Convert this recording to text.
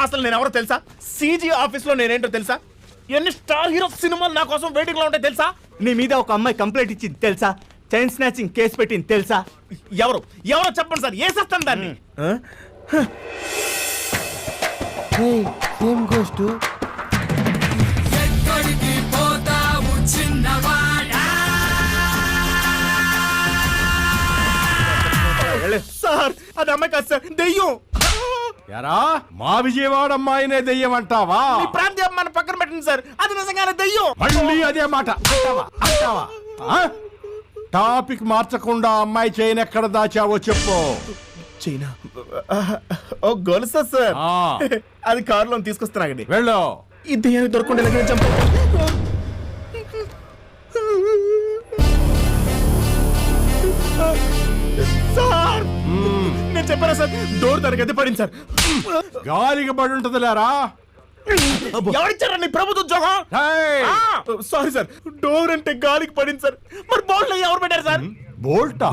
అసలు నేను ఎవరో తెలుసా? సీజీ ఆఫీస్ లో నేనేంటో తెలుసా? ఎన్ని స్టార్ హీరో సినిమాలు నా కోసం వెయిటింగ్ లో ఉంటాయి తెలుసా? నీ మీద ఒక అమ్మాయి కంప్లైంట్ ఇచ్చింది తెలుసా? చైన్ స్నాచింగ్ కేసు పెట్టింది తెలుసా? ఎవరు ఎవరో చెప్పండి సార్, వేసేస్తాను దాన్ని. Same ghost. సార్ అది అమ్మాయి కాదు సార్, దెయ్యం. ఎరా మా విజయవాడ అమ్మాయినే దెయ్యం అంటావా? మీ ప్రాంతీయ అమ్మాయిని పక్కన పెట్టండి సార్, అది నిజంగానే దెయ్యం. మళ్ళీ అదే మాట అంటావా? ఆ? టాపిక్ మార్చకుండా అమ్మాయి చైన్ ఎక్కడ దాచావో చెప్పు. చైనా ఓ గొలుసా సార్? ఆ. అది కారులో తీసుకొస్తున్నాగండి. వెళ్ళు. ఈ దెయ్యాన్ని దొరకకుండా ఎలాగైనా చంపాలి. సార్ నేను చెప్పారా సార్, డోర్ తనకైతే పడింది సార్. గాలికి పడి ఉంటది లేరా? ఎవరిచ్చారా నీ ప్రభుత్వ ఉద్యోగం? సారీ సార్, డోర్ అంటే గాలికి పడింది సార్. మరి బోల్ట్ ఎవరు పెట్టారు సార్? బోల్టా?